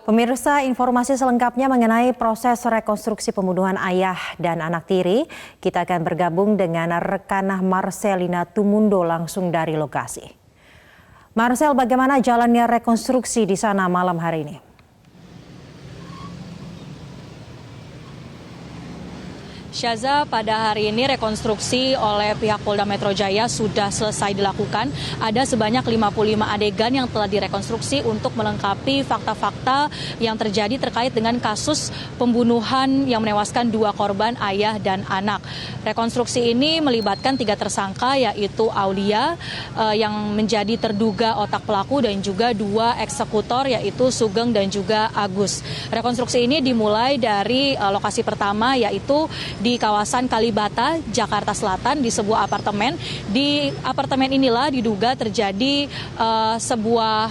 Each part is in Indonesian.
Pemirsa, informasi selengkapnya mengenai proses rekonstruksi pembunuhan ayah dan anak tiri, kita akan bergabung dengan rekan Marcelina Tumundo langsung dari lokasi. Marcel, bagaimana jalannya rekonstruksi di sana malam hari ini? Syaza, pada hari ini rekonstruksi oleh pihak Polda Metro Jaya sudah selesai dilakukan. Ada sebanyak 55 adegan yang telah direkonstruksi untuk melengkapi fakta-fakta yang terjadi terkait dengan kasus pembunuhan yang menewaskan 2 korban ayah dan anak. Rekonstruksi ini melibatkan 3 tersangka, yaitu Aulia yang menjadi terduga otak pelaku dan juga 2 eksekutor, yaitu Sugeng dan juga Agus. Rekonstruksi ini dimulai dari lokasi pertama, yaitu di kawasan Kalibata, Jakarta Selatan, di sebuah apartemen. Di apartemen inilah diduga terjadi sebuah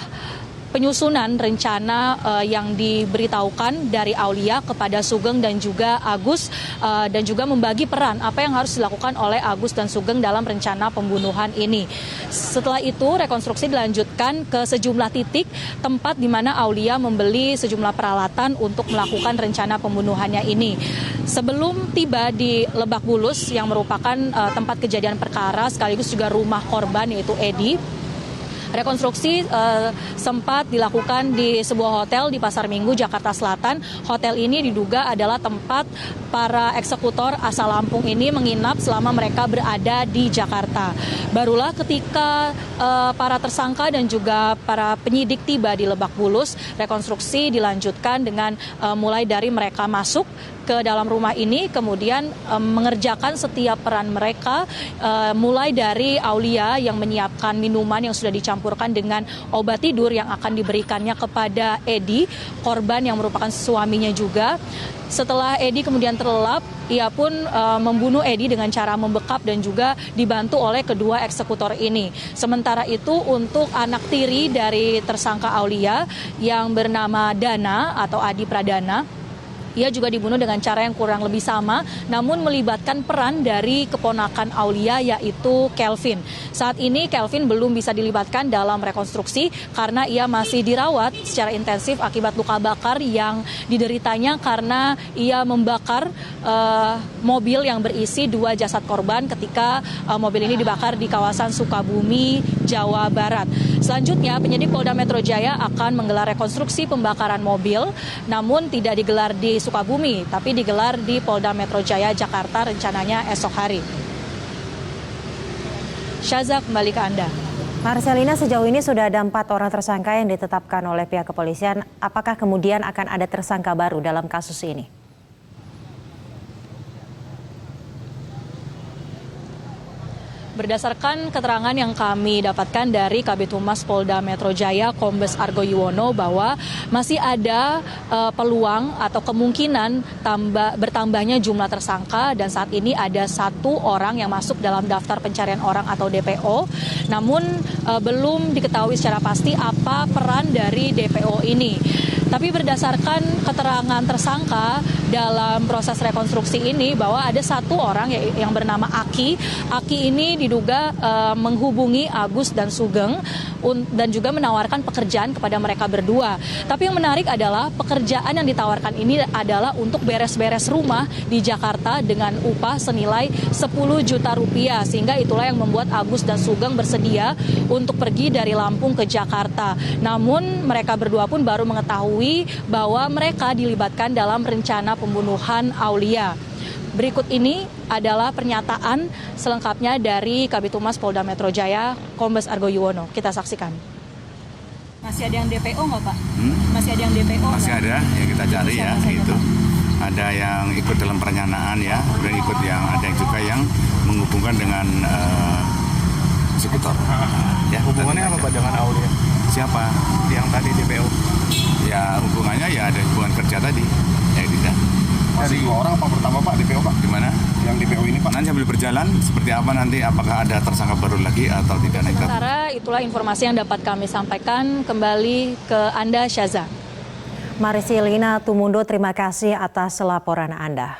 penyusunan rencana yang diberitahukan dari Aulia kepada Sugeng dan juga Agus, dan juga membagi peran apa yang harus dilakukan oleh Agus dan Sugeng dalam rencana pembunuhan ini. Setelah itu rekonstruksi dilanjutkan ke sejumlah titik tempat di mana Aulia membeli sejumlah peralatan untuk melakukan rencana pembunuhannya ini. Sebelum tiba di Lebak Bulus yang merupakan tempat kejadian perkara sekaligus juga rumah korban, yaitu Edi, rekonstruksi sempat dilakukan di sebuah hotel di Pasar Minggu, Jakarta Selatan. Hotel ini diduga adalah tempat para eksekutor asal Lampung ini menginap selama mereka berada di Jakarta. Barulah ketika para tersangka dan juga para penyidik tiba di Lebak Bulus, rekonstruksi dilanjutkan dengan mulai dari mereka masuk ke dalam rumah ini, kemudian mengerjakan setiap peran mereka, mulai dari Aulia yang menyiapkan minuman yang sudah dicampurkan dengan obat tidur yang akan diberikannya kepada Edi, korban yang merupakan suaminya juga. Setelah Edi kemudian terlelap, ia pun membunuh Edi dengan cara membekap dan juga dibantu oleh kedua eksekutor ini. Sementara itu untuk anak tiri dari tersangka Aulia yang bernama Dana atau Adi Pradana, ia juga dibunuh dengan cara yang kurang lebih sama, namun melibatkan peran dari keponakan Aulia, yaitu Kelvin. Saat ini Kelvin belum bisa dilibatkan dalam rekonstruksi karena ia masih dirawat secara intensif akibat luka bakar yang dideritanya karena ia membakar mobil yang berisi 2 jasad korban ketika mobil ini dibakar di kawasan Sukabumi, Jawa Barat. Selanjutnya penyidik Polda Metro Jaya akan menggelar rekonstruksi pembakaran mobil, namun tidak digelar di Sukabumi, tapi digelar di Polda Metro Jaya, Jakarta, rencananya esok hari. Syaza, kembali ke Anda. Marcelina, sejauh ini sudah ada 4 orang tersangka yang ditetapkan oleh pihak kepolisian. Apakah kemudian akan ada tersangka baru dalam kasus ini? Berdasarkan keterangan yang kami dapatkan dari Kabid Humas Polda Metro Jaya, Kombes Argo Yuwono, bahwa masih ada peluang atau kemungkinan bertambahnya jumlah tersangka, dan saat ini ada 1 orang yang masuk dalam daftar pencarian orang atau DPO. Namun belum diketahui secara pasti apa peran dari DPO ini. Tapi berdasarkan keterangan tersangka dalam proses rekonstruksi ini, bahwa ada 1 orang yang bernama Aki. Aki ini diduga menghubungi Agus dan Sugeng dan juga menawarkan pekerjaan kepada mereka berdua. Tapi yang menarik adalah pekerjaan yang ditawarkan ini adalah untuk beres-beres rumah di Jakarta dengan upah senilai 10 juta rupiah. Sehingga itulah yang membuat Agus dan Sugeng bersedia untuk pergi dari Lampung ke Jakarta. Namun mereka berdua pun baru mengetahui bahwa mereka dilibatkan dalam rencana pembunuhan Aulia. Berikut ini adalah pernyataan selengkapnya dari Kabid Humas Polda Metro Jaya, Kombes Argo Yuwono. Kita saksikan. Masih ada yang DPO nggak, Pak? Masih ada yang DPO? Masih ada yang kita cari ya, itu. Ada yang ikut dalam perencanaan ya, dan ikut ada yang juga yang menghubungkan dengan eksekutor. Ya, hubungannya apa Pak dengan Aulia? Siapa? Yang tadi DPO? Ya hubungannya ya ada hubungan kerja tadi. Ya tidak. Masih 2 orang Pak pertama Pak DPO Pak? Gimana? Yang DPO ini Pak? Nanti sambil berjalan seperti apa nanti, apakah ada tersangka baru lagi atau tidak nekat? Sementara itulah informasi yang dapat kami sampaikan. Kembali ke Anda, Syaza. Marcelina Tumundo, terima kasih atas laporan Anda.